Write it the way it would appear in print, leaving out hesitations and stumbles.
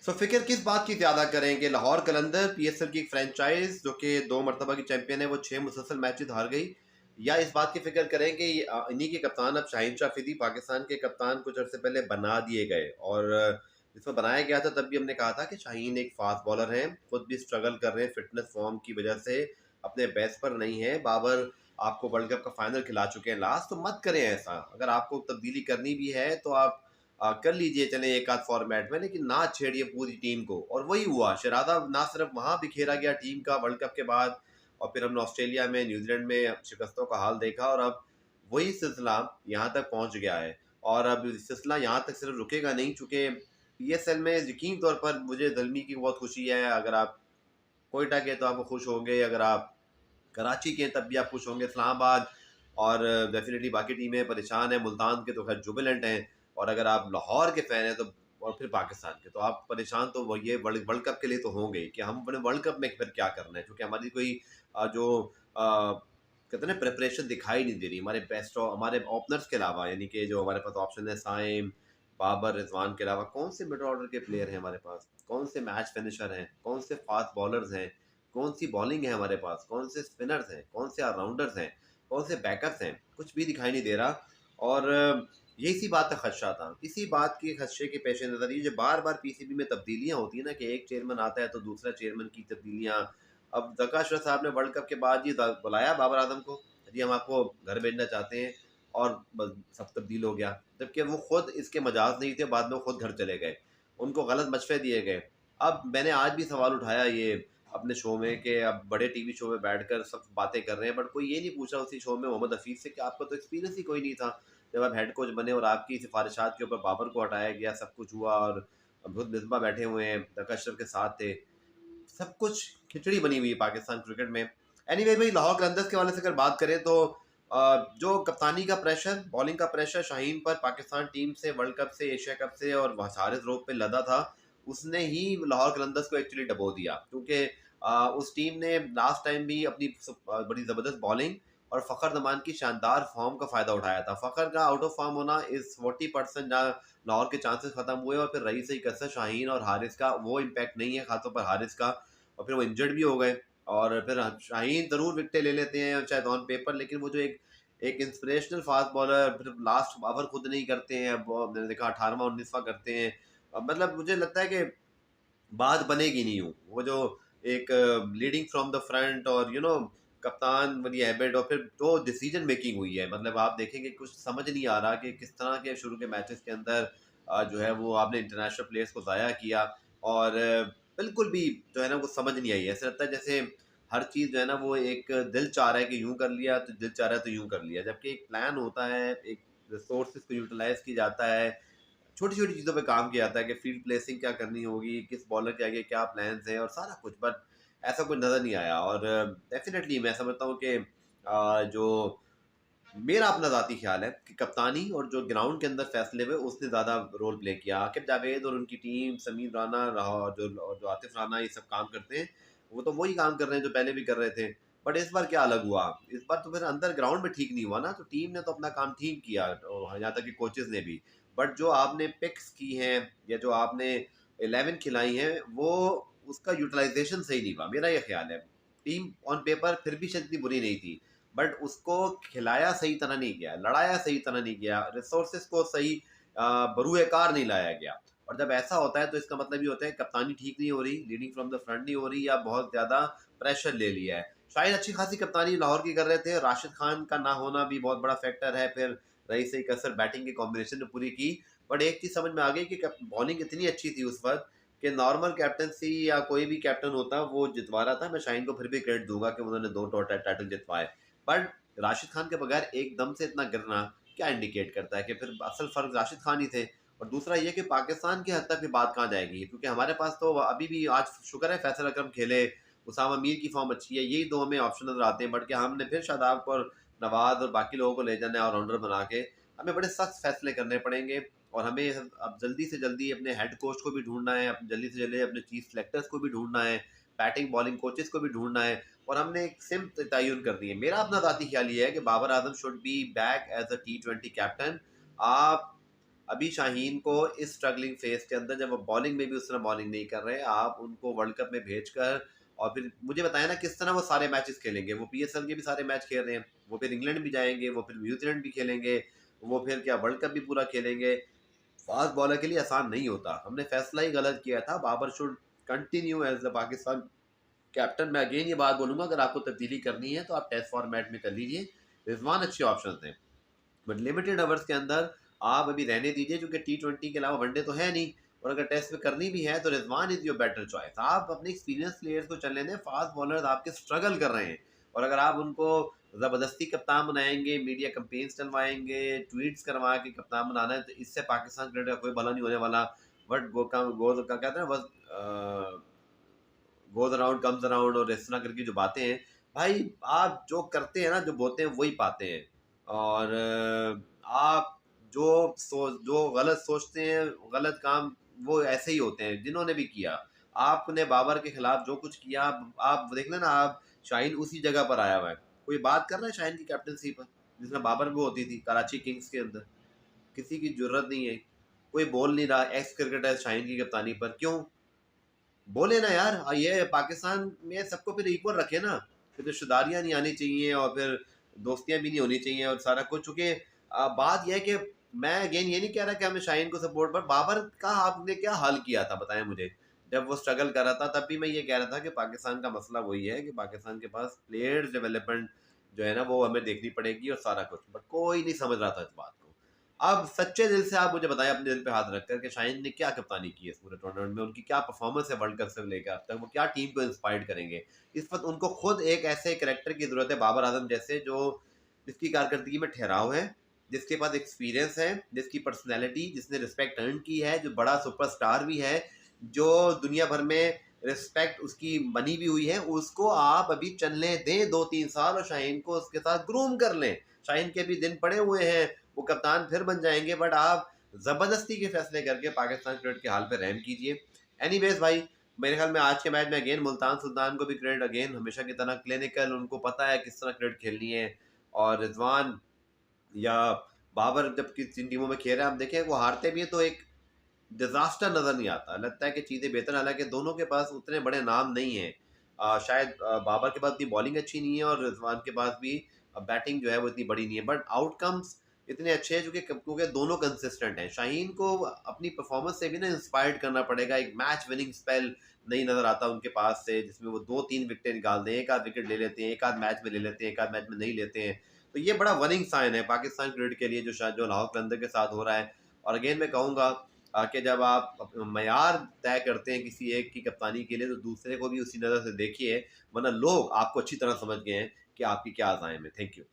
फ़िक्र किस बात की ज़्यादा करें कि लाहौर कलंदर पीएसएल की एक फ्रेंचाइज़ जो कि 2 मरतबा की चैंपियन है, वो 6 मुसलसल मैचेज़ हार गई, या इस बात की फ़िक्र करें कि इन्हीं के कप्तान अब शाहीन शाह अफरीदी पाकिस्तान के कप्तान कुछ अर्से पहले बना दिए गए। और इसमें बनाया गया था तब भी हमने कहा था कि शाहीन एक फ़ास्ट बॉलर हैं, खुद भी स्ट्रगल कर रहे हैं फ़िटनेस फ़ॉर्म की वजह से, अपने बेस्ट पर नहीं है। बाबर आपको वर्ल्ड कप का फ़ाइनल खिला चुके हैं लास्ट, तो मत करें ऐसा। अगर आपको तब्दीली करनी भी है तो आप कर लीजिए, चले एक आध फॉर्मेट में, लेकिन ना छेड़िए पूरी टीम को। और वही हुआ, शरादा ना सिर्फ वहाँ बिखेरा गया टीम का वर्ल्ड कप के बाद, और फिर हमने ऑस्ट्रेलिया में, न्यूजीलैंड में शिकस्तों का हाल देखा, और अब वही सिलसिला यहाँ तक पहुँच गया है। और अब सिलसिला यहाँ तक सिर्फ रुकेगा नहीं, चूँकि पीएसएल में यकीन तौर पर मुझे दलमी की बहुत खुशी है। अगर आप कोयटा के तो आप खुश होंगे, अगर आप कराची के तब भी आप खुश होंगे, इस्लामाबाद और डेफिनेटली बाकी टीमें परेशान हैं, मुल्तान के तो खैर जुबिलेंट हैं, और अगर आप लाहौर के फ़ैन हैं तो, और फिर पाकिस्तान के, तो आप परेशान तो वो ये वर्ल्ड वर्ल्ड कप के लिए तो होंगे ही कि हम अपने वर्ल्ड कप में फिर क्या करना है, क्योंकि हमारी कोई जो कहते हैं ना प्रिपरेशन दिखाई नहीं दे रही हमारे बेस्ट हमारे ओपनर्स के अलावा, यानी कि जो हमारे पास ऑप्शन है साइम, बाबर, रिजवान के अलावा कौन से मिड ऑर्डर के प्लेयर हैं हमारे पास, कौन से मैच फिनिशर हैं, कौन से फास्ट बॉलर्स हैं, कौन सी बॉलिंग है हमारे पास, कौन से स्पिनर्स हैं, कौन से ऑलराउंडर्स हैं, कौन से बैकअप्स हैं, कुछ भी दिखाई नहीं दे रहा। और यही सी बात का खदशा था, इसी बात के खदशे के पेश नज़र ये जो बार बार पीसीबी में तब्दीलियाँ होती है ना, कि एक चेयरमैन आता है तो दूसरा चेयरमैन की तब्दीलियाँ। अब जका अशरफ साहब ने वर्ल्ड कप के बाद ये बुलाया बाबर आजम को, जी हम आपको घर भेजना चाहते हैं, और बस सब तब्दील हो गया, जबकि वो खुद इसके मजाज नहीं थे, बाद में वो खुद घर चले गए, उनको गलत मशवरे दिए गए। अब मैंने आज भी सवाल उठाया ये अपने शो में, कि अब बड़े टीवी शो में बैठकर सब बातें कर रहे हैं, बट कोई ये नहीं पूछ रहा उसी शो में मोहम्मद हफीज से कि आपका तो एक्सपीरियंस ही कोई नहीं था जब आप हेड कोच बने, और आपकी सिफारिशात के ऊपर बाबर को हटाया गया, सब कुछ हुआ, और खुद मिसबा बैठे हुए हैं, दक्का अशरफ के साथ थे, सब कुछ खिचड़ी बनी हुई है पाकिस्तान क्रिकेट में। एनीवे भाई, लाहौर कलंदर्स के वाले से अगर बात करें तो जो कप्तानी का प्रेशर, बॉलिंग का प्रेशर शाहीन पर पाकिस्तान टीम से, वर्ल्ड कप से, एशिया कप से और हारिस रोप पे लदा था, उसने ही लाहौर कलंदर्स को एक्चुअली डबो दिया, क्योंकि उस टीम ने लास्ट टाइम भी अपनी बड़ी ज़बरदस्त बॉलिंग और फ़खर जमान की शानदार फॉर्म का फ़ायदा उठाया था। फ़खर का आउट ऑफ फॉर्म होना इस 40% जहाँ लाहौर के चांसेस ख़त्म हुए, और फिर रही सही कसर शाहीन और हारिस का वो इम्पैक्ट नहीं है, खासतौर पर हारिस का, और फिर वो इंजर्ड भी हो गए। और फिर शाहीन ज़रूर विकेटें ले लेते हैं शायद ऑन पेपर, लेकिन वो जो एक एक इंस्पिरेशनल फास्ट बॉलर, फिर लास्ट ओवर खुद नहीं करते हैं, अब मैंने देखा 18वां 19वां करते हैं। मतलब मुझे लगता है कि बात बनेगी नहीं हूँ, वो जो एक लीडिंग फ्रॉम द फ्रंट और कप्तान वाली हैबिट, और फिर जो डिसीजन मेकिंग हुई है, मतलब आप देखेंगे कुछ समझ नहीं आ रहा कि किस तरह के शुरू के मैचेस के अंदर जो है वो आपने इंटरनेशनल प्लेयर्स को ज़ाया किया, और बिल्कुल भी जो है ना वो समझ नहीं आई। ऐसा लगता है जैसे हर चीज़ जो है ना वो एक दिल चाह रहा है कि यूँ कर लिया, तो दिल चाह रहा है तो यूँ कर लिया, जबकि एक प्लान होता है, एक रिसोर्सेज को यूटिलाइज किया जाता है, छोटी-छोटी चीज़ों पे काम किया जाता है कि फील्ड प्लेसिंग क्या करनी होगी, किस बॉलर के आगे क्या प्लान्स हैं और सारा कुछ, बट ऐसा कुछ नज़र नहीं आया। और डेफ़िनेटली मैं समझता हूँ कि जो मेरा अपना ज़ाती ख़्याल है कि कप्तानी और जो ग्राउंड के अंदर फ़ैसले हुए उसने ज़्यादा रोल प्ले किया। आकिब जावेद और उनकी टीम, समीर राना रहा, जो आतिफ़ राना, ये सब काम करते हैं, वो तो वही काम कर रहे हैं जो पहले भी कर रहे थे। बट इस बार क्या अलग हुआ? इस बार तो फिर अंदर ग्राउंड में ठीक नहीं हुआ ना, तो टीम ने तो अपना काम ठीक किया, और यहाँ तक कि कोचेज़ ने भी। बट जो आपने पिक्स की हैं या जो आपने 11 खिलाई हैं, वो उसका यूटिलाइज़ेशन सही नहीं हुआ, मेरा ये ख़्याल है। टीम ऑन पेपर फिर भी शायद इतनी बुरी नहीं थी, बट उसको खिलाया सही तरह नहीं गया, लड़ाया सही तरह नहीं गया, रिसोर्सेज को सही बरूए कार नहीं लाया गया। और जब ऐसा होता है तो इसका मतलब ये होता है कप्तानी ठीक नहीं हो रही, लीडिंग फ्रॉम द फ्रंट नहीं हो रही, या बहुत ज़्यादा प्रेशर ले लिया है। शायद अच्छी खासी कप्तानी लाहौर की कर रहे थे, राशिद खान का ना होना भी बहुत बड़ा फैक्टर है, फिर रही सही कसर बैटिंग के कॉम्बिनेशन ने पूरी की। बट एक चीज़ समझ में आ गई कि बॉलिंग इतनी अच्छी थी उस वक्त कि नॉर्मल कैप्टनसी या कोई भी कैप्टन होता वो जितवा रहा था। मैं शाहीन को फिर भी क्रेडिट दूंगा कि उन्होंने 2 टाइटल जितवाए, बट राशिद खान के बगैर एकदम से इतना गिरना क्या इंडिकेट करता है कि फिर असल फ़र्क राशिद खान ही थे। और दूसरा ये कि पाकिस्तान की हद तक भी बात कहाँ जाएगी, क्योंकि हमारे पास तो अभी भी आज शुक्र है फैसल अकरम खेले, उसामा मीर की फॉर्म अच्छी है, यही 2 हमें ऑप्शन नज़र आते हैं, बट क्या हमने फिर शादाब और नवाज और बाकी लोगों को ले जाना है ऑलराउंडर बना के, हमें बड़े सख्त फैसले करने पड़ेंगे। और हमें अब जल्दी से जल्दी अपने हेड कोच को भी ढूंढना है, जल्दी से जल्दी अपने चीफ सेलेक्टर्स को भी ढूंढना है, बैटिंग बॉलिंग कोचेस को भी ढूंढना है, और हमने एक सिम्त तयन करनी है। मेरा अपना ज़ाती ख्याल ये है कि Babar Azam should be back as a T20 captain. आप अभी शाहीन को इस स्ट्रगलिंग फेज के अंदर, जब वो बॉलिंग में भी उस तरह बॉलिंग नहीं कर रहे, आप उनको वर्ल्ड कप में भेजकर और फिर मुझे बताया ना किस तरह वो सारे मैचेस खेलेंगे। वो पीएसएल के भी सारे मैच खेल रहे हैं, वो फिर इंग्लैंड भी जाएंगे, वो फिर न्यूजीलैंड भी खेलेंगे, वो फिर क्या वर्ल्ड कप भी पूरा खेलेंगे। फास्ट बॉलर के लिए आसान नहीं होता। हमने फैसला ही गलत किया था। Babar should continue as the Pakistan captain. मैं अगेन ये बात बोलूंगा, अगर आपको तब्दीली करनी है तो आप टेस्ट फॉर्मेट में कर लीजिए। रिजवान अच्छे ऑप्शन हैं, बट लिमिटेड ओवर्स के अंदर आप अभी रहने दीजिए, क्योंकि T20 के अलावा वनडे तो है नहीं, और अगर टेस्ट में करनी भी है तो Rizwan is your better choice. आप अपने एक्सपीरियंस प्लेयर्स को चलने दें, फास्ट बॉलर्स आपके स्ट्रगल कर रहे हैं, और अगर आप उनको ज़बरदस्ती कप्तान बनाएंगे, मीडिया कंपेन्स चलवाएंगे, ट्वीट्स करवा के कप्तान बनाना है, तो इससे पाकिस्तान क्रिकेट का कोई भला नहीं होने वाला। बट गो का कहते हैं बस गोज अराउंड कम्स अराउंड, और इस तरह करके जो बातें हैं, भाई आप जो करते हैं ना, जो बोलते हैं वही पाते हैं। और आप जो गलत सोचते हैं, गलत काम वो ऐसे ही होते हैं जिन्होंने भी किया। आपने बाबर के खिलाफ जो कुछ किया, आप देख लेना, आप शाहीन उसी जगह पर आया हुआ है। कोई बात कर रहा है शाहीन की कैप्टनसी पर, जिसमें बाबर भी होती थी कराची किंग्स के अंदर? किसी की जरूरत नहीं है। कोई बोल नहीं रहा एक्स क्रिकेटर शाहीन की कप्तानी पर, क्यों बोले ना यार? ये पाकिस्तान में सबको फिर इक्वल रखे ना, फिर रिश्तेदारियाँ नहीं आनी चाहिए, और फिर दोस्तियाँ भी नहीं होनी चाहिए, और सारा कुछ। चूँकि बात यह है कि मैं अगेन ये नहीं कह रहा कि हमें शाहीन को सपोर्ट, पर बाबर का आपने क्या हाल किया था बताएं मुझे? जब वो स्ट्रगल कर रहा था तब भी मैं ये कह रहा था कि पाकिस्तान का मसला वही है कि पाकिस्तान के पास प्लेयर्स डेवलपमेंट जो है ना वो हमें देखनी पड़ेगी, और सारा कुछ, बट कोई नहीं समझ रहा था इस बात को। अब सच्चे दिल से आप मुझे बताएं, अपने दिल पे हाथ रखकर, कि शाहीन ने क्या कप्तानी की है इस पूरे टूर्नामेंट में, उनकी क्या परफॉर्मेंस है वर्ल्ड कप से लेकर अब तक, वो क्या टीम को इंस्पायर करेंगे? इस वक्त उनको खुद एक ऐसे कैरेक्टर की जरूरत है, बाबर आजम जैसे, जो जिसकी कारकर्दगी में ठहराव है, जिसके पास एक्सपीरियंस है, जिसकी पर्सनैलिटी, जिसने रिस्पेक्ट अर्न की है, जो बड़ा सुपरस्टार भी है, जो दुनिया भर में रिस्पेक्ट उसकी बनी भी हुई है, उसको आप अभी चलने दें 2-3 साल, और शाहीन को उसके साथ ग्रूम कर लें। शाहीन के भी दिन पड़े हुए हैं, वो कप्तान फिर बन जाएंगे, बट आप जबरदस्ती के फैसले करके पाकिस्तान क्रिकेट के हाल पे रहम कीजिए। एनीवेज भाई, मेरे ख्याल में आज के मैच में अगेन मुल्तान सुल्तान को भी क्रेडिट, अगेन हमेशा की तरह क्लिनिकल, उनको पता है किस तरह क्रिकेट खेलनी है। और रिजवान या बाबर जब किसी टीमों में खेल रहे हैं, आप देखें वो हारते भी हैं तो एक डिजास्टर नजर नहीं आता, लगता है कि चीजें बेहतर। हालांकि दोनों के पास उतने बड़े नाम नहीं है। शायद बाबर के पास भी बॉलिंग अच्छी नहीं है, और रिजवान के पास भी बैटिंग जो है वो इतनी बड़ी नहीं है, बट आउटकम्स इतने अच्छे हैं क्योंकि दोनों कंसिस्टेंट हैं। शाहीन को अपनी परफॉर्मेंस से भी ना इंस्पायर्ड करना पड़ेगा। एक मैच विनिंग स्पेल नहीं नजर आता उनके पास से, जिसमें वो 2-3 विकेट निकाल दें, एक आध विकेट ले लेते हैं, एक आध मैच में ले लेते हैं, एक आध मैच में नहीं लेते हैं। तो ये बड़ा वनिंग साइन है पाकिस्तान क्रिकेट के लिए, जो शायद जो लाहौर कलंदर के साथ हो रहा है। और अगेन मैं कहूँगा कि जब आप मयार तय करते हैं किसी एक की कप्तानी के लिए, तो दूसरे को भी उसी नज़र से देखिए, वरना लोग आपको अच्छी तरह समझ गए हैं कि आपकी क्या अज़ाइम है। Thank you.